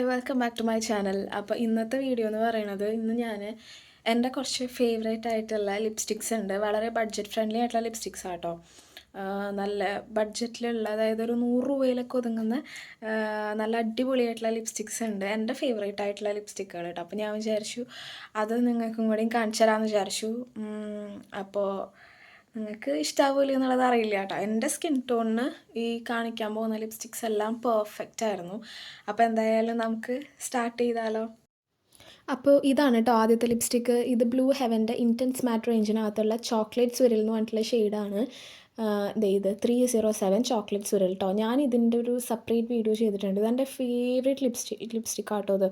Hi welcome back to my channel. അപ്പോൾ ഇന്നത്തെ video എന്ന് പറയുന്നത് ഇന്ന് ഞാൻ എൻ്റെ കുറച്ച് ഫേവറേറ്റ് ആയിട്ടുള്ള ലിപ്സ്റ്റിക്സ് ഉണ്ട്. വളരെ ബഡ്ജറ്റ് ഫ്രണ്ട്ലി ആയിട്ടുള്ള ലിപ്സ്റ്റിക്സ് ആട്ടോ. നല്ല ബഡ്ജറ്റിലുള്ള അതായത് ഒരു 100 രൂപയിലൊക്കെ ഒതുങ്ങുന്ന നല്ല അടിപൊളിയായിട്ടുള്ള ലിപ്സ്റ്റിക്സ് ഉണ്ട്. എൻ്റെ ഫേവറേറ്റ് ആയിട്ടുള്ള ലിപ്സ്റ്റിക്കുകൾ കേട്ടോ. അപ്പോൾ ഞാൻ വിചാരിച്ചു അത് നിങ്ങൾക്കും കൂടിയും കാണിച്ചു തരാമെന്ന് വിചാരിച്ചു. അപ്പോൾ നിങ്ങൾക്ക് ഇഷ്ടാവില്ല എന്നുള്ളത് അറിയില്ല കേട്ടോ. എൻ്റെ സ്കിൻ ടോണിന് ഈ കാണിക്കാൻ പോകുന്ന ലിപ്സ്റ്റിക്സ് എല്ലാം പെർഫെക്റ്റ് ആയിരുന്നു. അപ്പോൾ എന്തായാലും നമുക്ക് സ്റ്റാർട്ട് ചെയ്താലോ. അപ്പോൾ ഇതാണ് കേട്ടോ ആദ്യത്തെ ലിപ്സ്റ്റിക്ക്. ഇത് ബ്ലൂ ഹെവൻ്റെ ഇൻറ്റൻസ് മാറ്റ് റേഞ്ചിനകത്തുള്ള ചോക്ലേറ്റ് സ്വിരൽ എന്ന് പറഞ്ഞിട്ടുള്ള ഷെയ്ഡാണ്. ഇത് 307 ചോക്ലേറ്റ് സ്വിരൽ കേട്ടോ. ഞാൻ ഇതിൻ്റെ ഒരു സെപ്പറേറ്റ് വീഡിയോ ചെയ്തിട്ടുണ്ട്. ഇതെൻ്റെ ഫേവറേറ്റ് ലിപ്സ്റ്റിക് ആട്ടോ ഇത്.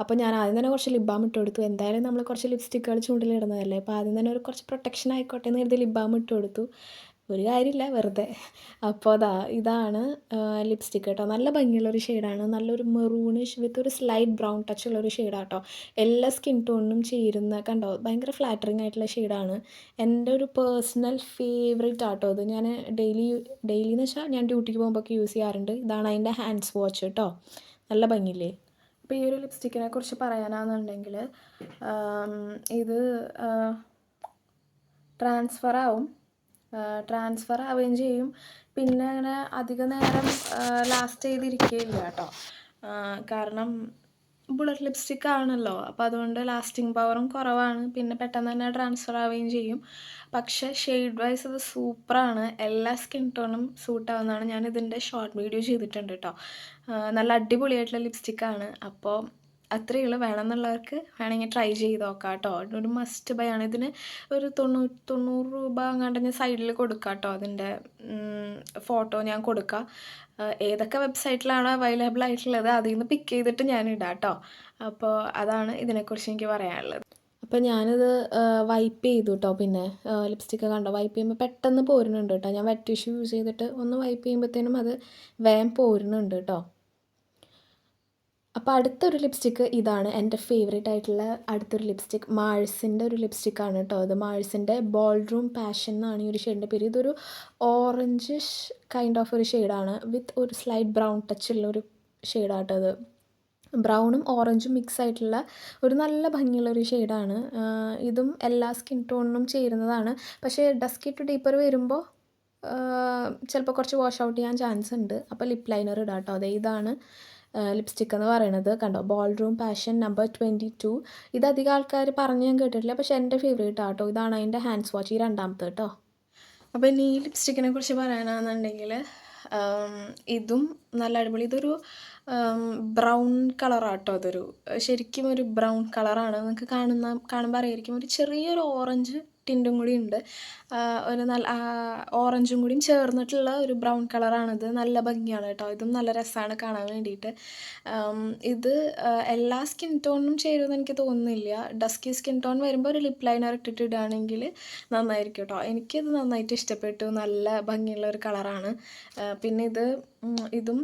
അപ്പോൾ ഞാൻ ആദ്യം തന്നെ കുറച്ച് ലിപ് ബാം ഇട്ട് കൊടുത്തു. എന്തായാലും നമ്മൾ കുറച്ച് ലിപ്സ്റ്റിക്കുകൾ ചൂണ്ടിലിടുന്നതല്ലേ, അപ്പോൾ ആദ്യം തന്നെ ഒരു കുറച്ച് പ്രൊട്ടക്ഷൻ ആയിക്കോട്ടെ എന്ന് കരുതി ലിപ് ബാം ഇട്ട് കൊടുത്തു. ഒരു കാര്യമില്ല, വെറുതെ. അപ്പോൾ ഇതാണ് ലിപ്സ്റ്റിക്ക് കേട്ടോ. നല്ല ഭംഗിയുള്ളൊരു ഷെയ്ഡാണ്. നല്ലൊരു മെറൂണിഷ് വിത്ത് ഒരു സ്ലൈറ്റ് ബ്രൗൺ ടച്ച് ഉള്ളൊരു ഷെയ്ഡാട്ടോ. എല്ലാ സ്കിൻ ടോണിനും ചേരുന്ന കണ്ടോ, ഭയങ്കര ഫ്ലാറ്ററിങ് ആയിട്ടുള്ള ഷെയ്ഡാണ്. എൻ്റെ ഒരു പേഴ്സണൽ ഫേവറേറ്റ് ആട്ടോ ഇത്. ഞാൻ ഡെയിലി എന്ന് വെച്ചാൽ ഞാൻ ഡ്യൂട്ടിക്ക് പോകുമ്പോഴൊക്കെ യൂസ് ചെയ്യാറുണ്ട്. ഇതാണ് അതിൻ്റെ ഹാൻഡ്സ് വാച്ച് കേട്ടോ. നല്ല ഭംഗിയില്ലേ. അപ്പോൾ ഈ ഒരു ലിപ്സ്റ്റിക്കിനെ കുറിച്ച് പറയാനാണെന്നുണ്ടെങ്കിൽ ഇത് ട്രാൻസ്ഫർ ആവുകയും ചെയ്യും. പിന്നെ അങ്ങനെ അധിക നേരം ലാസ്റ്റ് ചെയ്തിരിക്കുകയില്ല കേട്ടോ. കാരണം ബുള്ളറ്റ് ലിപ്സ്റ്റിക് ആണല്ലോ, അപ്പോൾ അതുകൊണ്ട് ലാസ്റ്റിംഗ് പവറും കുറവാണ്. പിന്നെ പെട്ടെന്ന് തന്നെ ട്രാൻസ്ഫർ ആവുകയും ചെയ്യും. പക്ഷേ ഷെയ്ഡ് വൈസ് ഇത് സൂപ്പറാണ്. എല്ലാ സ്കിൻ ടോണും സൂട്ടാവുന്നതാണ്. ഞാൻ ഇതിൻ്റെ ഷോർട്ട് വീഡിയോ ചെയ്തിട്ടുണ്ട് കേട്ടോ. നല്ല അടിപൊളിയായിട്ടുള്ള ലിപ്സ്റ്റിക്കാണ്. അപ്പോൾ അത്രയേ ഉള്ളൂ. വേണമെന്നുള്ളവർക്ക് വേണമെങ്കിൽ ട്രൈ ചെയ്ത് നോക്കാം കേട്ടോ. ഒരു മസ്റ്റ് ബൈ ആണ്. ഇതിന് ഒരു 90 രൂപ അങ്ങാണ്ട് ഞാൻ സൈഡിൽ കൊടുക്കാം കേട്ടോ. അതിൻ്റെ ഫോട്ടോ ഞാൻ കൊടുക്കാം. ഏതൊക്കെ വെബ്സൈറ്റിലാണോ അവൈലബിൾ ആയിട്ടുള്ളത് അതിൽ നിന്ന് പിക്ക് ചെയ്തിട്ട് ഞാൻ ഇടാം കേട്ടോ. അപ്പോൾ അതാണ് ഇതിനെക്കുറിച്ച് എനിക്ക് പറയാനുള്ളത്. അപ്പോൾ ഞാനിത് വൈപ്പ് ചെയ്തു കേട്ടോ. പിന്നെ ലിപ്സ്റ്റിക്ക് കണ്ടോ, വൈപ്പ് ചെയ്യുമ്പോൾ പെട്ടെന്ന് പോരുന്നുണ്ട് കേട്ടോ. ഞാൻ വെറ്റ് ടിഷ്യൂ യൂസ് ചെയ്തിട്ട് ഒന്ന് വൈപ്പ് ചെയ്യുമ്പോഴത്തേനും അത് വേഗം പോരുന്നുണ്ട് കേട്ടോ. അപ്പോൾ അടുത്തൊരു ലിപ്സ്റ്റിക്ക് ഇതാണ് എൻ്റെ ഫേവറേറ്റ് ആയിട്ടുള്ള അടുത്തൊരു ലിപ്സ്റ്റിക്ക്. മാഴ്സിൻ്റെ ഒരു ലിപ്സ്റ്റിക്കാണ് കേട്ടോ. ഇത് മാഴ്സിൻ്റെ ബോൾറൂം പാഷൻ എന്നാണ് ഈ ഒരു ഷെയ്ഡിൻ്റെ പേര്. ഇതൊരു ഓറഞ്ചിഷ് കൈൻഡ് ഓഫ് ഒരു ഷെയ്ഡാണ് വിത്ത് ഒരു സ്ലൈറ്റ് ബ്രൗൺ ടച്ച് ഉള്ള ഒരു ഷെയ്ഡാട്ടോ ഇത്. ബ്രൗണും ഓറഞ്ചും മിക്സ് ആയിട്ടുള്ള ഒരു നല്ല ഭംഗിയുള്ളൊരു ഷെയ്ഡാണ്. ഇതും എല്ലാ സ്കിൻ ടോണിനും ചേരുന്നതാണ്. പക്ഷേ ഡസ്കി ടു ഡീപ്പർ വരുമ്പോൾ ചിലപ്പോൾ കുറച്ച് വാഷ് ഔട്ട് ചെയ്യാൻ ചാൻസ് ഉണ്ട്. അപ്പോൾ ലിപ്പ് ലൈനർ ഇടാം കേട്ടോ. അതെ, ഇതാണ് ലിപ്സ്റ്റിക്ക് എന്ന് പറയുന്നത്. കണ്ടോ, ബോൾറൂം പാഷൻ നമ്പർ 22. ഇത് അധികം ആൾക്കാർ പറഞ്ഞ് ഞാൻ കേട്ടിട്ടില്ല, പക്ഷേ എൻ്റെ ഫേവറേറ്റ് ആട്ടോ. ഇതാണ് അതിൻ്റെ ഹാൻഡ്സ് വാച്ച്, ഈ രണ്ടാമത്തെ കേട്ടോ. അപ്പോൾ ഇനി ഈ ലിപ്സ്റ്റിക്കിനെ കുറിച്ച് പറയാനാണെന്നുണ്ടെങ്കിൽ ഇതും നല്ല അടിപൊളി. ഇതൊരു ബ്രൗൺ കളറാട്ടോ. ഇതൊരു ശരിക്കും ഒരു ബ്രൗൺ കളറാണ്. നിങ്ങൾക്ക് കാണുമ്പോൾ അറിയായിരിക്കും. ഒരു ചെറിയൊരു ഓറഞ്ച് ടിൻറ്റും കൂടി ഉണ്ട്. ഒരു നല്ല ഓറഞ്ചും കൂടിയും ചേർന്നിട്ടുള്ള ഒരു ബ്രൗൺ കളറാണിത്. നല്ല ഭംഗിയാണ് കേട്ടോ. ഇതും നല്ല രസമാണ് കാണാൻ വേണ്ടിയിട്ട്. ഇത് എല്ലാ സ്കിൻ ടോണിനും ചേരുമെന്ന് എനിക്ക് തോന്നുന്നില്ല. ഡസ്കി സ്കിൻ ടോൺ വരുമ്പോൾ ഒരു ലിപ്പ് ലൈനർ ഇട്ടിട്ടിടുകയാണെങ്കിൽ നന്നായിരിക്കും കേട്ടോ. എനിക്കിത് നന്നായിട്ട് ഇഷ്ടപ്പെട്ടു. നല്ല ഭംഗിയുള്ള ഒരു കളറാണ്. പിന്നെ ഇതും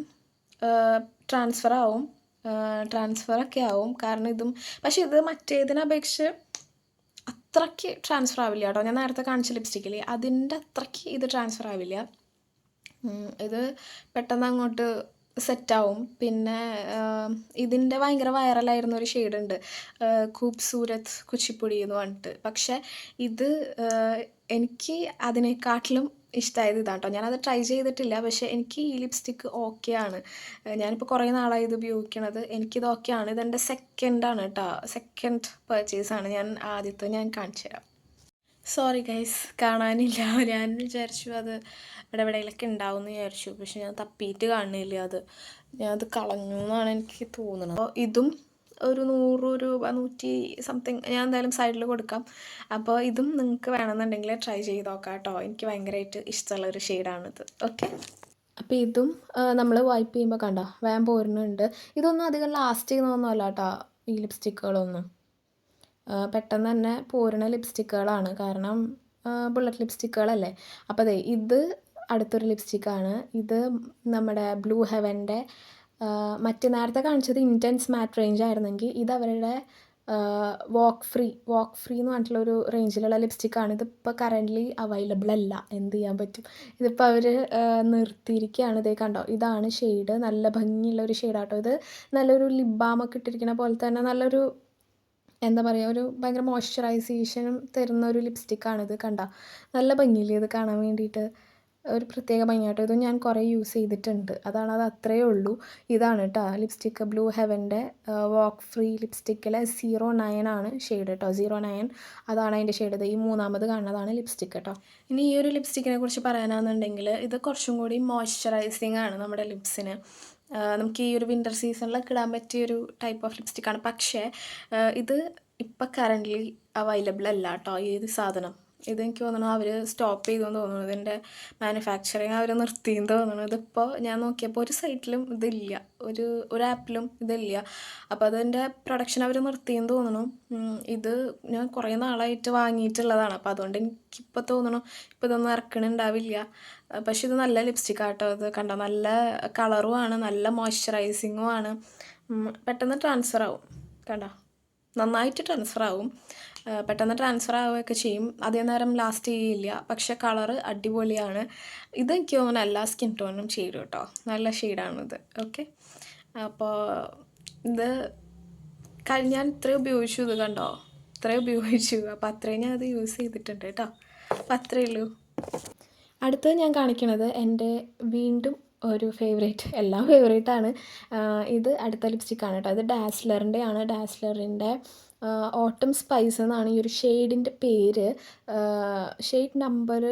ട്രാൻസ്ഫറൊക്കെ ആവും. കാരണം ഇതും, പക്ഷേ ഇത് മറ്റേതിനെ അപേക്ഷിച്ച് അത്രയ്ക്ക് ട്രാൻസ്ഫർ ആവില്ല കേട്ടോ. ഞാൻ നേരത്തെ കാണിച്ച ലിപ്സ്റ്റിക്കിൽ അതിൻ്റെ അത്രയ്ക്ക് ഇത് ട്രാൻസ്ഫർ ആവില്ല. ഇത് പെട്ടെന്ന് അങ്ങോട്ട് സെറ്റാവും. പിന്നെ ഇതിൻ്റെ ഭയങ്കര വൈറലായിരുന്ന ഒരു ഷെയ്ഡുണ്ട്, ഖൂബ്സൂരത് കുച്ചിപ്പുടി എന്ന് പറഞ്ഞിട്ട്. പക്ഷേ ഇത് എനിക്ക് അതിനെക്കാട്ടിലും ഇഷ്ടമായത് ഇതാട്ടോ. ഞാനത് ട്രൈ ചെയ്തിട്ടില്ല, പക്ഷേ എനിക്ക് ഈ ലിപ്സ്റ്റിക്ക് ഓക്കെയാണ്. ഞാനിപ്പോൾ കുറേ നാളായി ഇത് ഉപയോഗിക്കണത്. എനിക്കിത് ഓക്കെയാണ്. ഇതെൻ്റെ സെക്കൻഡാണ് കേട്ടോ. സെക്കൻഡ് പർച്ചേസാണ്. ആദ്യത്തെ ഞാൻ കാണിച്ചു തരാം. സോറി ഗൈസ്, കാണാനില്ല. ഞാൻ വിചാരിച്ചു അത് എവിടെയെങ്കിലൊക്കെ ഉണ്ടാവും എന്ന് വിചാരിച്ചു, പക്ഷെ ഞാൻ തപ്പിയിട്ട് കാണുന്നില്ല. ഞാനത് കളഞ്ഞു എന്നാണ് എനിക്ക് തോന്നുന്നത്. അപ്പോൾ ഇതും ഒരു 100 രൂപ 100 സംതിങ് ഞാൻ എന്തായാലും സൈഡിൽ കൊടുക്കാം. അപ്പോൾ ഇതും നിങ്ങൾക്ക് വേണമെന്നുണ്ടെങ്കിൽ ട്രൈ ചെയ്ത് നോക്കാം കേട്ടോ. എനിക്ക് ഭയങ്കരമായിട്ട് ഇഷ്ടമുള്ളൊരു ഷെയ്ഡാണിത്. ഓക്കെ, അപ്പോൾ ഇതും നമ്മൾ വൈപ്പ് ചെയ്യുമ്പോൾ കണ്ടോ വേഗം പോരുന്നുണ്ട്. ഇതൊന്നും അധികം ലാസ്റ്റ് ചെയ്യുന്നതൊന്നുമല്ല കേട്ടോ. ഈ ലിപ്സ്റ്റിക്കുകളൊന്നും പെട്ടെന്ന് തന്നെ പോരുന്ന ലിപ്സ്റ്റിക്കുകളാണ്. കാരണം ബുള്ളറ്റ് ലിപ്സ്റ്റിക്കുകളല്ലേ. അപ്പോൾ അതെ, ഇത് അടുത്തൊരു ലിപ്സ്റ്റിക്കാണ്. ഇത് നമ്മുടെ ബ്ലൂ ഹെവൻ്റെ മറ്റേ നേരത്തെ കാണിച്ചത് ഇൻറ്റൻസ് മാറ്റ് റേഞ്ച് ആയിരുന്നെങ്കിൽ ഇത് അവരുടെ വാക്ക് ഫ്രീ എന്ന് പറഞ്ഞിട്ടുള്ളൊരു റേഞ്ചിലുള്ള ലിപ്സ്റ്റിക്കാണ്. ഇതിപ്പോൾ കറൻ്റ്ലി അവൈലബിൾ അല്ല. എന്ത് ചെയ്യാൻ പറ്റും? ഇതിപ്പോൾ അവർ നിർത്തിയിരിക്കുകയാണ്. ഇതേ കണ്ടോ, ഇതാണ് ഷെയ്ഡ്. നല്ല ഭംഗിയുള്ള ഒരു ഷെയ്ഡാട്ടോ ഇത്. നല്ലൊരു ലിപ് ബാമൊക്കെ ഇട്ടിരിക്കുന്ന പോലെ തന്നെ നല്ലൊരു എന്താ പറയുക, ഒരു ഭയങ്കര മോയ്സ്ചറൈസേഷനും തരുന്ന ഒരു ലിപ്സ്റ്റിക്കാണിത്. കണ്ടോ, നല്ല ഭംഗിയില്ലേ ഇത് കാണാൻ വേണ്ടിയിട്ട്? ഒരു പ്രത്യേക ഭംഗിയാട്ടോ. ഇത് ഞാൻ കുറേ യൂസ് ചെയ്തിട്ടുണ്ട്. അത് അത്രയേ ഉള്ളൂ. ഇതാണ് കേട്ടോ ലിപ്സ്റ്റിക്ക്, ബ്ലൂ ഹെവൻ്റെ വാക്ക് ഫ്രീ ലിപ്സ്റ്റിക്കിലെ 09 ആണ് ഷെയ്ഡ് കേട്ടോ. 09 അതാണ് അതിൻ്റെ ഷെയ്ഡ്. ഇത് ഈ മൂന്നാമത് കാണുന്നതാണ് ലിപ്സ്റ്റിക്ക് കേട്ടോ. ഇനി ഈ ഒരു ലിപ്സ്റ്റിക്കിനെ കുറിച്ച് പറയാനാണെന്നുണ്ടെങ്കിൽ ഇത് കുറച്ചും കൂടി മോയ്സ്ചറൈസിങ് ആണ് നമ്മുടെ ലിപ്സിന്. നമുക്ക് ഈ ഒരു വിൻ്റർ സീസണിലൊക്കെ ഇടാൻ പറ്റിയൊരു ടൈപ്പ് ഓഫ് ലിപ്സ്റ്റിക്കാണ്. പക്ഷേ ഇത് ഇപ്പം കറൻ്റ്ലി അവൈലബിൾ അല്ല കേട്ടോ ഈ ഒരു സാധനം. ഇതെനിക്ക് തോന്നുന്നു അവർ സ്റ്റോപ്പ് ചെയ്തെന്ന് തോന്നുന്നു. ഇതിൻ്റെ മാനുഫാക്ചറിങ് അവർ നിർത്തിയെന്ന് തോന്നുന്നു. ഇതിപ്പോൾ ഞാൻ നോക്കിയപ്പോൾ ഒരു സൈറ്റിലും ഇതില്ല, ഒരു ആപ്പിലും ഇതില്ല. അപ്പോൾ അതിൻ്റെ പ്രൊഡക്ഷൻ അവർ നിർത്തിയെന്ന് തോന്നുന്നു. ഇത് ഞാൻ കുറേ നാളായിട്ട് വാങ്ങിയിട്ടുള്ളതാണ്. അപ്പോൾ അതുകൊണ്ട് എനിക്കിപ്പോൾ തോന്നുന്നു ഇപ്പോൾ ഇതൊന്നും ഇറക്കണുണ്ടാവില്ല. പക്ഷെ ഇത് നല്ല ലിപ്സ്റ്റിക്കാട്ടോ. ഇത് കണ്ടോ, നല്ല കളറുമാണ്, നല്ല മോയ്സ്ചറൈസിങ്ങും ആണ്. പെട്ടെന്ന് ട്രാൻസ്ഫർ ആവും. കണ്ടോ, നന്നായിട്ട് ട്രാൻസ്ഫർ ആവും. പെട്ടെന്ന് ട്രാൻസ്ഫർ ആവുകയൊക്കെ ചെയ്യും. അതേ നേരം ലാസ്റ്റ് ചെയ്യില്ല. പക്ഷെ കളറ് അടിപൊളിയാണ്. ഇതെനിക്ക് തോന്നുന്നു എല്ലാ സ്കിൻ ടോണിനും ചേരും കേട്ടോ. നല്ല ഷെയ്ഡാണിത്. ഓക്കെ, അപ്പോൾ ഇത് ഞാൻ ഇത്രയും ഉപയോഗിച്ചു. ഇത് കണ്ടോ, ഇത്രയും ഉപയോഗിച്ചു. അപ്പോൾ അത്രയും ഞാൻ അത് യൂസ് ചെയ്തിട്ടുണ്ട് കേട്ടോ. അപ്പോൾ അത്രയേ ഉള്ളൂ. അടുത്തത് ഞാൻ കാണിക്കുന്നത് എൻ്റെ വീണ്ടും ഒരു ഫേവറേറ്റ്, എല്ലാം ഫേവറേറ്റാണ്. ഇത് അടുത്ത ലിപ്സ്റ്റിക്കാണ് കേട്ടോ. ഇത് ഡാസ്ലറിൻ്റെ ആണ്. ഡാസ്ലറിൻ്റെ ഓട്ടം സ്പൈസ് എന്നാണ് ഈ ഒരു ഷെയ്ഡിൻ്റെ പേര്. ഷെയ്ഡ് നമ്പർ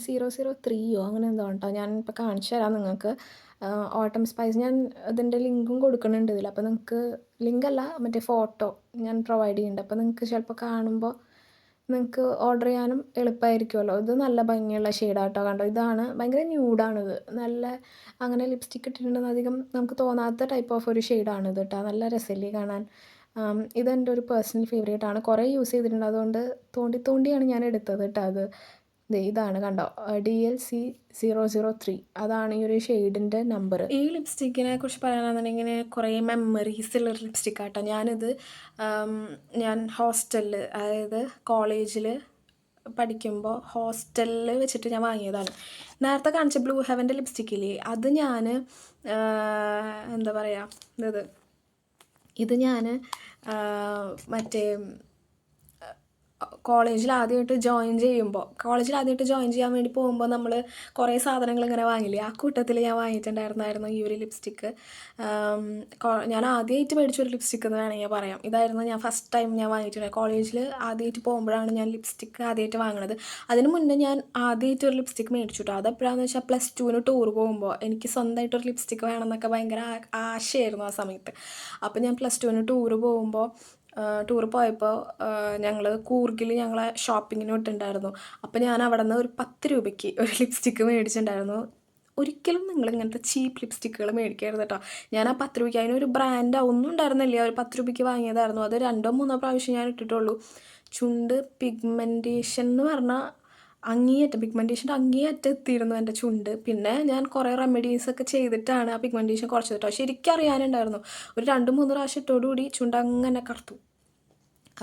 003 അങ്ങനെ എന്തോ കേട്ടോ. ഞാൻ ഇപ്പോൾ കാണിച്ചു തരാം നിങ്ങൾക്ക്. ഓട്ടം സ്പൈസ് ഞാൻ അതിൻ്റെ ലിങ്കും കൊടുക്കുന്നുണ്ട് ഇതിൽ. അപ്പോൾ നിങ്ങൾക്ക് ലിങ്കല്ല, മറ്റേ ഫോട്ടോ ഞാൻ പ്രൊവൈഡ് ചെയ്യുന്നുണ്ട്. അപ്പോൾ നിങ്ങൾക്ക് ചിലപ്പോൾ കാണുമ്പോൾ നിങ്ങൾക്ക് ഓർഡർ ചെയ്യാനും എളുപ്പമായിരിക്കുമല്ലോ. ഇത് നല്ല ഭംഗിയുള്ള ഷെയ്ഡാട്ടോ. കണ്ടോ, ഇതാണ് ഭയങ്കര ന്യൂഡാണിത്. നല്ല അങ്ങനെ ലിപ്സ്റ്റിക്ക് ഇട്ടിട്ടുണ്ടെന്ന് അധികം നമുക്ക് തോന്നാത്ത ടൈപ്പ് ഓഫ് ഒരു ഷെയ്ഡാണിത് കേട്ടോ. നല്ല രസമില്ലേ കാണാൻ? ഇതെൻ്റെ ഒരു പേഴ്സണൽ ഫേവറേറ്റ് ആണ്. കുറേ യൂസ് ചെയ്തിട്ടുണ്ട്. അതുകൊണ്ട് തോണ്ടിയാണ് ഞാൻ എടുത്തത് കേട്ടോ. അത് ഇതാണ് കണ്ടോ, DLC 003 അതാണ് ഈ ഒരു ഷെയ്ഡിൻ്റെ നമ്പർ. ഈ ലിപ്സ്റ്റിക്കിനെ കുറിച്ച് പറയാനാണെന്നുണ്ടെങ്കിൽ കുറേ മെമ്മറീസ് ഉള്ള ലിപ്സ്റ്റിക്കാട്ടോ. ഞാൻ ഹോസ്റ്റലിൽ, അതായത് കോളേജിൽ പഠിക്കുമ്പോൾ ഹോസ്റ്റലിൽ വെച്ചിട്ട് ഞാൻ വാങ്ങിയതാണ്. നേരത്തെ കാണിച്ച ബ്ലൂ ഹെവൻ്റെ ലിപ്സ്റ്റിക്കില്ലേ, അത് ഞാൻ എന്താ പറയുക, ഇത് ഞാൻ മറ്റേ കോളേജിൽ ആദ്യമായിട്ട് ജോയിൻ ചെയ്യാൻ വേണ്ടി പോകുമ്പോൾ നമ്മൾ കുറേ സാധനങ്ങൾ ഇങ്ങനെ വാങ്ങില്ലേ, ആ കൂട്ടത്തിൽ ഞാൻ വാങ്ങിയിട്ടുണ്ടായിരുന്നു ഈ ഒരു ലിപ്സ്റ്റിക്ക്. ഞാൻ ആദ്യമായിട്ട് മേടിച്ചൊരു ലിപ്സ്റ്റിക്ക് എന്ന് വേണമെങ്കിൽ പറയാം. ഇതായിരുന്നു ഞാൻ ഫസ്റ്റ് ടൈം ഞാൻ വാങ്ങിയിട്ടുണ്ടായത്. കോളേജിൽ ആദ്യമായിട്ട് പോകുമ്പോഴാണ് ഞാൻ ലിപ്സ്റ്റിക്ക് ആദ്യമായിട്ട് വാങ്ങുന്നത്. അതിന് മുന്നേ ഞാൻ ആദ്യമായിട്ട് ഒരു ലിപ്സ്റ്റിക്ക് മേടിച്ചു കേട്ടോ. അതെപ്പോഴാണെന്ന് വെച്ചാൽ +2 ടൂർ പോകുമ്പോൾ എനിക്ക് സ്വന്തമായിട്ടൊരു ലിപ്സ്റ്റിക്ക് വേണമെന്നൊക്കെ ഭയങ്കര ആശയമായിരുന്നു ആ സമയത്ത്. അപ്പോൾ ഞാൻ +2 ടൂർ പോകുമ്പോൾ ടൂർ പോയപ്പോൾ ഞങ്ങൾ കൂർഗിൽ ഞങ്ങളെ ഷോപ്പിങ്ങിന് വിട്ടിട്ടുണ്ടായിരുന്നു. അപ്പോൾ ഞാൻ അവിടെ നിന്ന് ഒരു 10 രൂപയ്ക്ക് ഒരു ലിപ്സ്റ്റിക്ക് മേടിച്ചിട്ടുണ്ടായിരുന്നു. ഒരിക്കലും നിങ്ങൾ ഇങ്ങനത്തെ ചീപ്പ് ലിപ്സ്റ്റിക്കുകൾ മേടിക്കരുത് കേട്ടോ. ഞാൻ ആ 10 രൂപയ്ക്ക്, അതിനൊരു ബ്രാൻഡ് ഒന്നും ഉണ്ടായിരുന്നില്ല, ഒരു 10 രൂപയ്ക്ക് വാങ്ങിയതായിരുന്നു. അത് 2-3 പ്രാവശ്യം ഞാൻ ഇട്ടിട്ടുള്ളൂ. ചുണ്ട് പിഗ്മെൻറ്റേഷൻ എന്ന് പറഞ്ഞാൽ പിഗ്മെൻറ്റേഷൻ്റെ അങ്ങേയറ്റം എത്തിയിരുന്നു എൻ്റെ ചുണ്ട്. പിന്നെ ഞാൻ കുറേ റെമഡീസൊക്കെ ചെയ്തിട്ടാണ് ആ പിഗ്മെൻറ്റേഷൻ കുറച്ചത് കേട്ടോ. ശരിക്കും അറിയാനുണ്ടായിരുന്നു. ഒരു 2-3 പ്രാവശ്യം ഇട്ടോടുകൂടി ചുണ്ട് അങ്ങനെ കറുത്തു.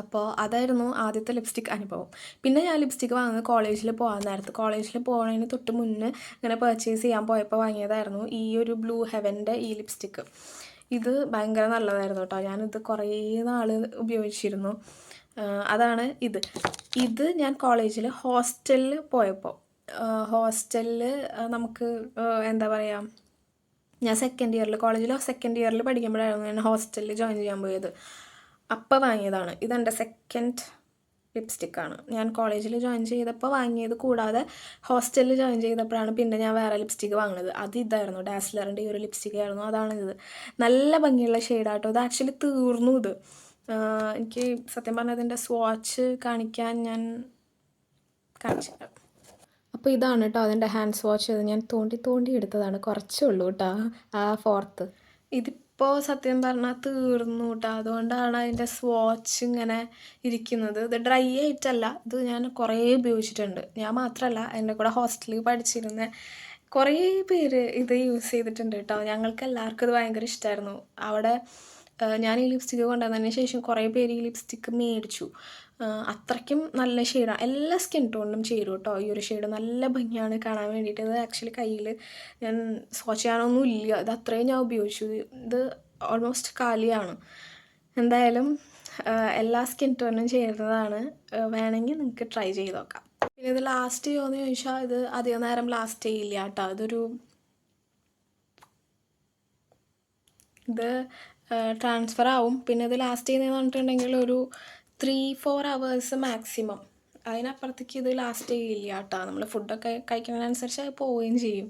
അപ്പോൾ അതായിരുന്നു ആദ്യത്തെ ലിപ്സ്റ്റിക് അനുഭവം. പിന്നെ ഞാൻ ലിപ്സ്റ്റിക്ക് വാങ്ങുന്നത് കോളേജിൽ പോകുന്നതിന് തൊട്ട് മുന്നേ ഇങ്ങനെ പർച്ചേസ് ചെയ്യാൻ പോയപ്പോൾ വാങ്ങിയതായിരുന്നു ഈ ഒരു ബ്ലൂ ഹെവൻ്റെ ഈ ലിപ്സ്റ്റിക്ക്. ഇത് ഭയങ്കര നല്ലതായിരുന്നു കേട്ടോ. ഞാനിത് കുറേ നാൾ ഉപയോഗിച്ചിരുന്നു. അതാണ് ഇത് ഞാൻ കോളേജിൽ ഹോസ്റ്റലിൽ പോയപ്പോൾ, നമുക്ക് എന്താ പറയുക, ഞാൻ കോളേജിൽ സെക്കൻഡ് ഇയറിൽ പഠിക്കുമ്പോഴായിരുന്നു ഞാൻ ഹോസ്റ്റലിൽ ജോയിൻ ചെയ്യാൻ പോയത്. അപ്പം വാങ്ങിയതാണ്. ഇതെൻ്റെ സെക്കൻഡ് ലിപ്സ്റ്റിക്കാണ്. ഞാൻ കോളേജിൽ ജോയിൻ ചെയ്തപ്പോൾ വാങ്ങിയത് കൂടാതെ ഹോസ്റ്റലിൽ ജോയിൻ ചെയ്തപ്പോഴാണ് പിന്നെ ഞാൻ വേറെ ലിപ്സ്റ്റിക്ക് വാങ്ങുന്നത്. ഇതായിരുന്നു ഡാസ്ലറിൻ്റെ ഈ ഒരു ലിപ്സ്റ്റിക്കായിരുന്നു. അതാണിത്. നല്ല ഭംഗിയുള്ള ഷെയ്ഡാട്ടോ. ഇത് ആക്ച്വലി തീർന്നു. എനിക്ക് സത്യം പറഞ്ഞാൽ ഇതിൻ്റെ സ്വാച്ച് കാണിക്കാൻ ഞാൻ കാണിച്ചിട്ടുണ്ട്. അപ്പോൾ ഇതാണ് കേട്ടോ അതിൻ്റെ ഹാൻഡ് സ്വാച്ച്. ഞാൻ തോണ്ടി എടുത്തതാണ്. കുറച്ചേ ഉള്ളൂ കേട്ടോ ആ 4th. ഇതിപ്പോൾ സത്യം പറഞ്ഞാൽ തീർന്നു കേട്ടോ. അതുകൊണ്ടാണ് അതിൻ്റെ സ്വാച്ച് ഇങ്ങനെ ഇരിക്കുന്നത്. ഇത് ഡ്രൈ ആയിട്ടല്ല, ഇത് ഞാൻ കുറേ ഉപയോഗിച്ചിട്ടുണ്ട്. ഞാൻ മാത്രമല്ല, എൻ്റെ കൂടെ ഹോസ്റ്റലിൽ പഠിച്ചിരുന്ന കുറേ പേര് ഇത് യൂസ് ചെയ്തിട്ടുണ്ട് കേട്ടോ. ഞങ്ങൾക്ക് എല്ലാവർക്കും ഇത് ഭയങ്കര ഇഷ്ടമായിരുന്നു. അവിടെ ഞാൻ ഈ ലിപ്സ്റ്റിക്ക് കൊണ്ടുവന്നതിന് ശേഷം കുറേ പേര് ഈ ലിപ്സ്റ്റിക്ക് മേടിച്ചു. അത്രയ്ക്കും നല്ല ഷെയ്ഡാണ്. എല്ലാ സ്കിൻ ടോണിനും ചേരും കേട്ടോ ഈ ഒരു ഷെയ്ഡ്. നല്ല ഭംഗിയാണ് കാണാൻ വേണ്ടിയിട്ട്. ഇത് ആക്ച്വലി കയ്യിൽ ഞാൻ സ്വാച്ച് ചെയ്യാനൊന്നും ഇല്ല, ഇത് അത്രയും ഞാൻ ഉപയോഗിച്ചു. ഇത് ഓൾമോസ്റ്റ് കാലിയാണ്. എന്തായാലും എല്ലാ സ്കിൻ ടോണിനും ചേരുന്നതാണ്. വേണമെങ്കിൽ നിങ്ങൾക്ക് ട്രൈ ചെയ്ത് നോക്കാം. പിന്നെ ഇത് ലാസ്റ്റ് ചെയ്യുമോയെന്ന് ചോദിച്ചാൽ ഇത് അധികം നേരം ലാസ്റ്റ് ചെയ്യില്ല കേട്ടോ. ഇത് ട്രാൻസ്ഫർ ആവും. പിന്നെ ഇത് ലാസ്റ്റ് ചെയ്യുന്നതെന്ന് പറഞ്ഞിട്ടുണ്ടെങ്കിൽ ഒരു 3-4 hours മാക്സിമം. അതിനപ്പുറത്തേക്ക് ഇത് ലാസ്റ്റ് ചെയ്യില്ല കേട്ടോ. നമ്മൾ ഫുഡൊക്കെ കഴിക്കുന്നതിനനുസരിച്ച് അത് പോവുകയും ചെയ്യും.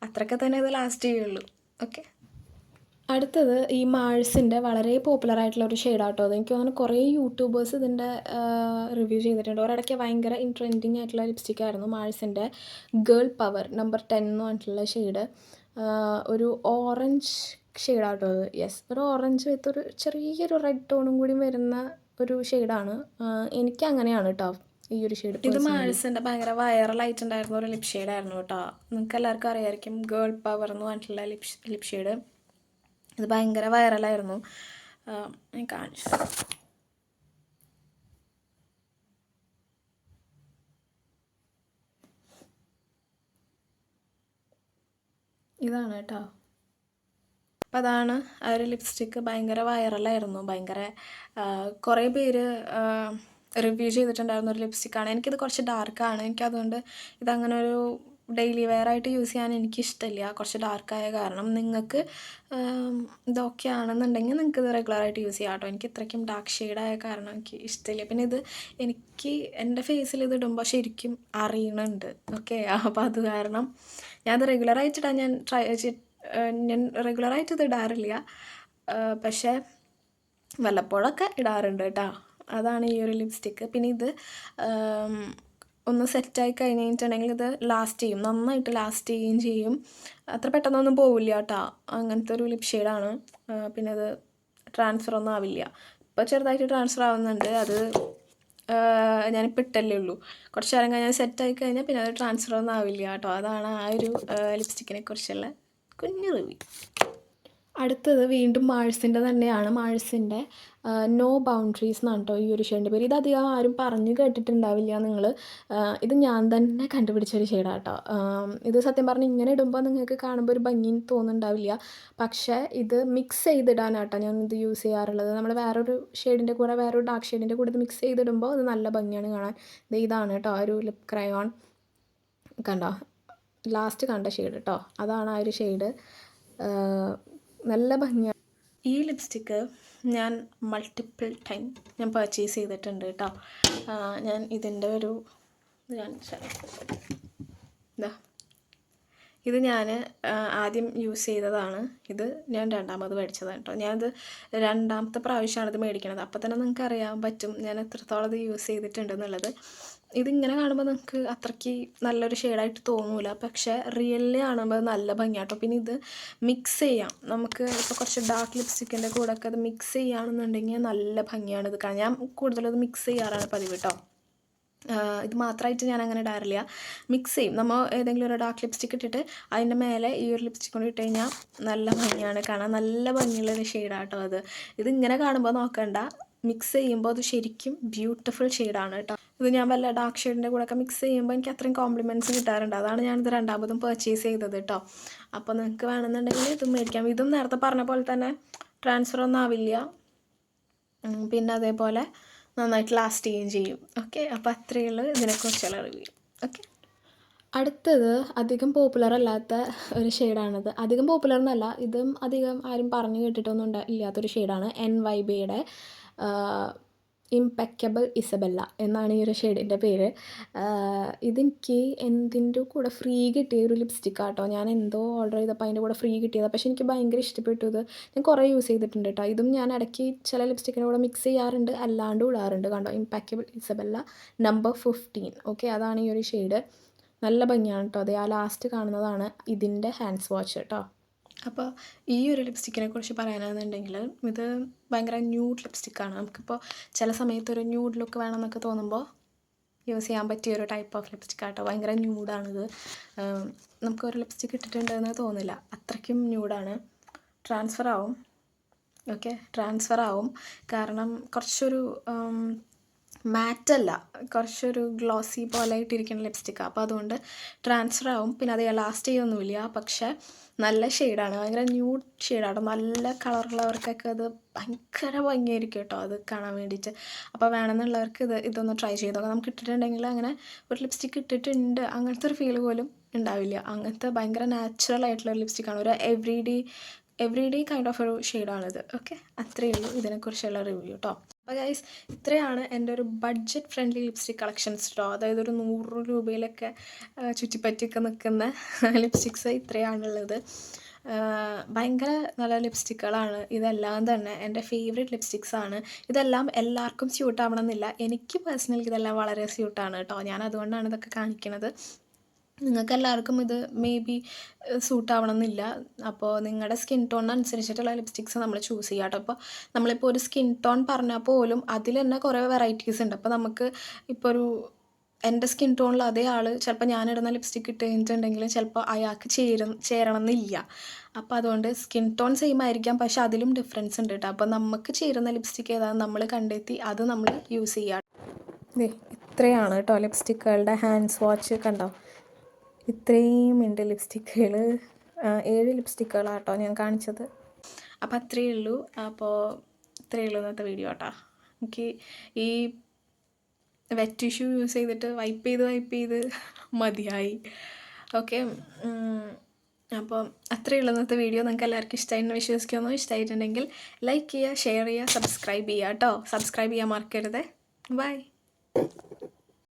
അത്രയൊക്കെ തന്നെ ഇത് ലാസ്റ്റ് ചെയ്യുള്ളൂ. ഓക്കെ, അടുത്തത് ഈ മാഴ്സിൻ്റെ വളരെ പോപ്പുലർ ആയിട്ടുള്ള ഒരു ഷെയ്ഡാണ് കേട്ടോ. എനിക്ക് തോന്നുന്നു കുറേ യൂട്യൂബേഴ്സ് ഇതിൻ്റെ റിവ്യൂ ചെയ്തിട്ടുണ്ട്. ഒരിടയ്ക്ക് ഭയങ്കര ട്രെൻഡിങ് ആയിട്ടുള്ള ലിപ്സ്റ്റിക്കായിരുന്നു മാഴ്സിൻ്റെ ഗേൾ പവർ നമ്പർ 10 എന്ന് പറഞ്ഞിട്ടുള്ള ഷെയ്ഡ്. ഒരു ഓറഞ്ച് ഷെയ്ഡാണ് കേട്ടോ അത്. യെസ്, ഒരു ഓറഞ്ച് വിത്ത് ഒരു ചെറിയൊരു റെഡ് ടോണും കൂടി വരുന്ന ഒരു ഷെയ്ഡാണ്. എനിക്ക് അങ്ങനെയാണ് കേട്ടോ ഈ ഒരു ഷെയ്ഡ്. ഇത് മാഴ്സിൻ്റെ ഭയങ്കര വൈറലായിട്ടുണ്ടായിരുന്ന ഒരു ലിപ് ഷെയ്ഡായിരുന്നു കേട്ടോ. നിങ്ങൾക്ക് എല്ലാവർക്കും അറിയാമായിരിക്കും, ഗേൾ പവർ എന്ന് പറഞ്ഞിട്ടുള്ള ലിപ് ഷെയ്ഡ്. ഇത് ഭയങ്കര വൈറലായിരുന്നു. ഞാൻ കാണിച്ചു, ഇതാണ് കേട്ടോ. അപ്പോൾ അതാണ് ആ ഒരു ലിപ്സ്റ്റിക്ക്. ഭയങ്കര വൈറലായിരുന്നു. കുറേ പേര് റിവ്യൂ ചെയ്തിട്ടുണ്ടായിരുന്ന ഒരു ലിപ്സ്റ്റിക്കാണ്. എനിക്കിത് കുറച്ച് ഡാർക്കാണ്. എനിക്കതുകൊണ്ട് ഇതങ്ങനെ ഒരു ഡെയിലി വെയർ ആയിട്ട് യൂസ് ചെയ്യാൻ എനിക്കിഷ്ടമില്ല, കുറച്ച് ഡാർക്കായ കാരണം. നിങ്ങൾക്ക് ഇതൊക്കെ ആണെന്നുണ്ടെങ്കിൽ നിങ്ങൾക്ക് ഇത് റെഗുലറായിട്ട് യൂസ് ചെയ്യാം കേട്ടോ. എനിക്ക് ഇത്രയ്ക്കും ഡാർക്ക് ഷെയ്ഡായ കാരണം എനിക്ക് ഇഷ്ടമില്ല. പിന്നെ ഇത് എനിക്ക് എൻ്റെ ഫേസിൽ ഇത് ഇടുമ്പോൾ ശരിക്കും അറിയണുണ്ട്. ഓക്കെ, അപ്പോൾ അത് കാരണം ഞാനത് റെഗുലറായിട്ടിടാൻ ഞാൻ റെഗുലറായിട്ട് ഇത് ഇടാറില്ല, പക്ഷേ വല്ലപ്പോഴൊക്കെ ഇടാറുണ്ട് കേട്ടോ. അതാണ് ഈ ഒരു ലിപ്സ്റ്റിക്ക്. പിന്നെ ഇത് ഒന്ന് സെറ്റായി കഴിഞ്ഞിട്ടുണ്ടെങ്കിൽ ഇത് ലാസ്റ്റ് ചെയ്യും, നന്നായിട്ട് ലാസ്റ്റ് ചെയ്യുകയും ചെയ്യും. അത്ര പെട്ടെന്നൊന്നും പോവില്ല കേട്ടോ. അങ്ങനത്തെ ഒരു ലിപ് ഷെയ്ഡാണ്. പിന്നെ അത് ട്രാൻസ്ഫർ ഒന്നും ആവില്ല. ഇപ്പോൾ ചെറുതായിട്ട് ട്രാൻസ്ഫർ ആവുന്നുണ്ട്. അത് ഞാനിപ്പോൾ ഇട്ടല്ലേ ഉള്ളൂ. കുറച്ച് നേരം കഴിഞ്ഞാൽ സെറ്റായി കഴിഞ്ഞാൽ പിന്നെ അത് ട്രാൻസ്ഫർ ഒന്നും ആവില്ല കേട്ടോ. അതാണ് ആ ഒരു ലിപ്സ്റ്റിക്കിനെ കുറിച്ചുള്ള കുഞ്ഞു റിവ്യൂ. അടുത്തത് വീണ്ടും മാഴ്സിൻ്റെ തന്നെയാണ്. മാഴ്സിൻ്റെ നോ ബൗണ്ടറീസ് എന്നാണ് കേട്ടോ ഈ ഒരു ഷെയ്ഡിൻ്റെ പേര്. ഇതധികം ആരും പറഞ്ഞു കേട്ടിട്ടുണ്ടാവില്ല നിങ്ങൾ. ഇത് ഞാൻ തന്നെ കണ്ടുപിടിച്ചൊരു ഷെയ്ഡാണ് കേട്ടോ. ഇത് സത്യം പറഞ്ഞാൽ ഇങ്ങനെ ഇടുമ്പോൾ നിങ്ങൾക്ക് കാണുമ്പോൾ ഒരു ഭംഗി തോന്നുന്നുണ്ടാവില്ല, പക്ഷേ ഇത് മിക്സ് ചെയ്തിടാനാട്ടോ ഞാൻ ഇത് യൂസ് ചെയ്യാറുള്ളത്. നമ്മൾ വേറൊരു ഷെയ്ഡിൻ്റെ കൂടെ, വേറൊരു ഡാർക്ക് ഷെയ്ഡിൻ്റെ കൂടെ ഇത് മിക്സ് ചെയ്തിടുമ്പോൾ അത് നല്ല ഭംഗിയാണ് കാണാൻ. ഇതാണ് കേട്ടോ ആ ഒരു ലിപ് ക്രയോൺ. കണ്ടോ, ലാസ്റ്റ് കണ്ട ഷെയ്ഡ് കേട്ടോ, അതാണ് ആ ഒരു ഷെയ്ഡ്. നല്ല ഭംഗിയാണ്. ഈ ലിപ്സ്റ്റിക്ക് ഞാൻ മൾട്ടിപ്പിൾ ടൈം ഞാൻ പർച്ചേസ് ചെയ്തിട്ടുണ്ട് കേട്ടോ. ഞാൻ ഇതിൻ്റെ ഒരു ഇതാ, ഇത് ഞാൻ ആദ്യം യൂസ് ചെയ്തതാണ്. ഇത് ഞാൻ രണ്ടാമത് മേടിച്ചതാണ് കേട്ടോ. ഞാനത് രണ്ടാമത്തെ പ്രാവശ്യമാണ് ഇത് മേടിക്കണത്. അപ്പോൾ തന്നെ നിങ്ങൾക്ക് അറിയാൻ പറ്റും ഞാൻ എത്രത്തോളം ഇത് യൂസ് ചെയ്തിട്ടുണ്ടെന്നുള്ളത്. ഇതിങ്ങനെ കാണുമ്പോൾ നിങ്ങൾക്ക് അത്രയ്ക്ക് നല്ലൊരു ഷെയ്ഡായിട്ട് തോന്നില്ല, പക്ഷേ റിയലി കാണുമ്പോൾ നല്ല ഭംഗിയാട്ടോ. പിന്നെ ഇത് മിക്സ് ചെയ്യാം നമുക്ക്. ഇപ്പോൾ കുറച്ച് ഡാർക്ക് ലിപ്സ്റ്റിക്കിൻ്റെ കൂടെ ഒക്കെ അത് മിക്സ് ചെയ്യുകയാണെന്നുണ്ടെങ്കിൽ നല്ല ഭംഗിയാണ് ഇത് കാണാൻ. ഞാൻ കൂടുതലും ഇത് മിക്സ് ചെയ്യാറാണ് പതിവ് കേട്ടോ. ഇത് മാത്രമായിട്ട് ഞാൻ അങ്ങനെ ഇടാറില്ല, മിക്സ് ചെയ്യും. നമ്മൾ ഏതെങ്കിലും ഒരു ഡാർക്ക് ലിപ്സ്റ്റിക് ഇട്ടിട്ട് അതിൻ്റെ മേലെ ഈ ഒരു ലിപ്സ്റ്റിക് കൊണ്ട് ഇട്ട് കഴിഞ്ഞാൽ നല്ല ഭംഗിയാണ് കാണാൻ. നല്ല ഭംഗിയുള്ളൊരു ഷെയ്ഡാട്ടോ അത്. ഇതിങ്ങനെ കാണുമ്പോൾ നോക്കണ്ട, മിക്സ് ചെയ്യുമ്പോൾ അത് ശരിക്കും ബ്യൂട്ടിഫുൾ ഷെയ്ഡാണ് കേട്ടോ. ഇത് ഞാൻ വല്ല ഡാർക്ക് ഷെയ്ഡിൻ്റെ കൂടെ ഒക്കെ മിക്സ് ചെയ്യുമ്പോൾ എനിക്ക് അത്രയും കോംപ്ലിമെൻറ്റ്സ് കിട്ടാറുണ്ട്. അതാണ് ഞാനിത് രണ്ടാമതും പർച്ചേസ് ചെയ്തത് കേട്ടോ. അപ്പോൾ നിങ്ങൾക്ക് വേണമെന്നുണ്ടെങ്കിൽ ഇതും മേടിക്കാം. ഇതും നേരത്തെ പറഞ്ഞ പോലെ തന്നെ ട്രാൻസ്ഫർ ഒന്നും ആവില്ല, പിന്നെ അതേപോലെ നന്നായിട്ട് ലാസ്റ്റ് ചെയ്യുകയും ചെയ്യും. ഓക്കെ, അപ്പോൾ അത്രയേ ഉള്ളൂ ഇതിനെക്കുറിച്ചുള്ള റിവ്യൂ. ഓക്കെ, അടുത്തത് അധികം പോപ്പുലർ അല്ലാത്ത ഒരു ഷെയ്ഡാണിത്. അധികം പോപ്പുലർ എന്നല്ല, ഇതും അധികം ആരും പറഞ്ഞു കേട്ടിട്ടൊന്നും ഇല്ലാത്തൊരു ഷെയ്ഡാണ്. NYBയുടെ ഇംപെക്കബിൾ ഇസബെല്ല എന്നാണ് ഈ ഒരു ഷെയ്ഡിൻ്റെ പേര്. ഇതെനിക്ക് എന്തിൻ്റെ കൂടെ ഫ്രീ കിട്ടിയ ഒരു ലിപ്സ്റ്റിക്കാണ് കേട്ടോ. ഞാൻ എന്തോ ഓർഡർ ചെയ്തപ്പോൾ അതിൻ്റെ കൂടെ ഫ്രീ കിട്ടിയതാണ്. പക്ഷേ എനിക്ക് ഭയങ്കര ഇഷ്ടപ്പെട്ടു ഇത്. ഞാൻ കുറേ യൂസ് ചെയ്തിട്ടുണ്ട് കേട്ടോ. ഇതും ഞാൻ ഇടയ്ക്ക് ചില ലിപ്സ്റ്റിക്കിൻ്റെ കൂടെ മിക്സ് ചെയ്യാറുണ്ട്, അല്ലാണ്ടും ഇടാറുണ്ട്. കണ്ടോ, ഇംപെക്കബിൾ ഇസബെല്ല നമ്പർ 15. ഓക്കെ, അതാണ് ഈ ഒരു ഷെയ്ഡ്. നല്ല ഭംഗിയാണ് കേട്ടോ. അത് ആ ലാസ്റ്റ് കാണുന്നതാണ് ഇതിൻ്റെ ഹാൻഡ് വാഷ് കേട്ടോ. അപ്പോൾ ഈ ഒരു ലിപ്സ്റ്റിക്കിനെ കുറിച്ച് പറയാനാണെന്നുണ്ടെങ്കിൽ ഇത് ഭയങ്കര ന്യൂഡ് ലിപ്സ്റ്റിക്കാണ്. നമുക്കിപ്പോൾ ചില സമയത്ത് ഒരു ന്യൂഡ് ലുക്ക് വേണമെന്നൊക്കെ തോന്നുമ്പോൾ യൂസ് ചെയ്യാൻ പറ്റിയ ഒരു ടൈപ്പ് ഓഫ് ലിപ്സ്റ്റിക്കാട്ടോ. ഭയങ്കര ന്യൂഡാണിത്. നമുക്കൊരു ലിപ്സ്റ്റിക്ക് ഇട്ടിട്ടുണ്ടെന്ന് തോന്നില്ല, അത്രയ്ക്കും ന്യൂഡാണ്. ട്രാൻസ്ഫർ ആവും. ഓക്കെ, ട്രാൻസ്ഫർ ആവും. കാരണം കുറച്ചൊരു മാറ്റല്ല, കുറച്ചൊരു ഗ്ലോസി പോലെ ആയിട്ടിരിക്കുന്ന ലിപ്സ്റ്റിക്കാണ്. അപ്പോൾ അതുകൊണ്ട് ട്രാൻസ്ഫർ ആവും. പിന്നെ അത് ലാസ്റ്റ് ചെയ്യൊന്നുമില്ല. പക്ഷേ നല്ല ഷെയ്ഡാണ്, ഭയങ്കര ന്യൂഡ് ഷെയ്ഡാണ്. നല്ല കളറുള്ളവർക്കൊക്കെ അത് ഭയങ്കര ഭംഗിയായിരിക്കും കേട്ടോ അത് കാണാൻ വേണ്ടിയിട്ട്. അപ്പോൾ വേണമെന്നുള്ളവർക്ക് ഇതൊന്ന് ട്രൈ ചെയ്ത് നോക്കാം. നമുക്ക് ഇട്ടിട്ടുണ്ടെങ്കിൽ അങ്ങനെ ഒരു ലിപ്സ്റ്റിക്ക് ഇട്ടിട്ടുണ്ട് അങ്ങനത്തെ ഒരു ഫീൽ പോലും ഉണ്ടാവില്ല. അങ്ങനത്തെ ഭയങ്കര നാച്ചുറൽ ആയിട്ടുള്ള ലിപ്സ്റ്റിക്കാണ്. ഒരു എവറി ഡേ കൈൻഡ് ഓഫ് ഒരു ഷെയ്ഡാണിത്. ഓക്കെ, അത്രയേ ഉള്ളൂ ഇതിനെക്കുറിച്ചുള്ള റിവ്യൂ കേട്ടോ. അപ്പോൾ ഗൈസ്, ഇത്രയാണ് എൻ്റെ ഒരു ബഡ്ജറ്റ് ഫ്രണ്ട്ലി ലിപ്സ്റ്റിക് കളക്ഷൻസ് കേട്ടോ. അതായത് ഒരു 100 രൂപയിലൊക്കെ ചുറ്റിപ്പറ്റിയൊക്കെ നിൽക്കുന്ന ലിപ്സ്റ്റിക്സ് ഇത്രയാണുള്ളത്. ഭയങ്കര നല്ല ലിപ്സ്റ്റിക്കുകളാണ് ഇതെല്ലാം തന്നെ. എൻ്റെ ഫേവറേറ്റ് ലിപ്സ്റ്റിക്സാണ് ഇതെല്ലാം. എല്ലാവർക്കും സ്യൂട്ട് ആവണമെന്നില്ല. എനിക്ക് പേഴ്സണലി ഇതെല്ലാം വളരെ സ്യൂട്ടാണ് കേട്ടോ. ഞാൻ അതുകൊണ്ടാണ് ഇതൊക്കെ കാണിക്കുന്നത്. നിങ്ങൾക്ക് എല്ലാവർക്കും ഇത് മേ ബി സൂട്ടാവണമെന്നില്ല. അപ്പോൾ നിങ്ങളുടെ സ്കിൻ ടോണിനനുസരിച്ചിട്ടുള്ള ലിപ്സ്റ്റിക്സ് നമ്മൾ ചൂസ് ചെയ്യുക കേട്ടോ. അപ്പോൾ നമ്മളിപ്പോൾ ഒരു സ്കിൻ ടോൺ പറഞ്ഞാൽ പോലും അതിൽ തന്നെ കുറേ വെറൈറ്റീസ് ഉണ്ട്. അപ്പോൾ നമുക്ക് ഇപ്പോൾ എൻ്റെ സ്കിൻ ടോണിൽ അതേ ആൾ ചിലപ്പോൾ ഞാനിടുന്ന ലിപ്സ്റ്റിക്ക് ഇട്ട് കഴിഞ്ഞിട്ടുണ്ടെങ്കിൽ ചിലപ്പോൾ അയാൾക്ക് ചേരണമെന്നില്ല. അപ്പോൾ അതുകൊണ്ട് സ്കിൻ ടോൺ സെയിം ആയിരിക്കാം, പക്ഷെ അതിലും ഡിഫറൻസ് ഉണ്ട് കേട്ടോ. അപ്പോൾ നമുക്ക് ചേരുന്ന ലിപ്സ്റ്റിക്ക് ഏതാണെന്ന് നമ്മൾ കണ്ടെത്തി അത് നമ്മൾ യൂസ് ചെയ്യുക. ഇത്രയാണ് കേട്ടോ ലിപ്സ്റ്റിക്കുകളുടെ ഹാൻഡ് സ്വാച്ച് കണ്ടോ. ഇത്രയും ഉണ്ട് ലിപ്സ്റ്റിക്കുകൾ. 7 ലിപ്സ്റ്റിക്കുകളാണ് കേട്ടോ ഞാൻ കാണിച്ചത്. അപ്പോൾ അത്രയേ ഉള്ളൂ. അപ്പോൾ ഇത്രയേ ഉള്ളൂ ഇന്നത്തെ വീഡിയോ കേട്ടോ. എനിക്ക് ഈ വെറ്റ് ടിഷ്യൂ യൂസ് ചെയ്തിട്ട് വൈപ്പ് ചെയ്ത് മതിയായി. ഓക്കെ, അപ്പോൾ അത്രയേ ഉള്ളൂ ഇന്നത്തെ വീഡിയോ. നിങ്ങൾക്ക് എല്ലാവർക്കും ഇഷ്ടമായിരുന്നു വിശ്വസിക്കുന്നു. ഇഷ്ടമായിട്ടുണ്ടെങ്കിൽ ലൈക്ക് ചെയ്യുക, ഷെയർ ചെയ്യുക, സബ്സ്ക്രൈബ് ചെയ്യുക കേട്ടോ. സബ്സ്ക്രൈബ് ചെയ്യാൻ മറക്കരുത്. ബൈ.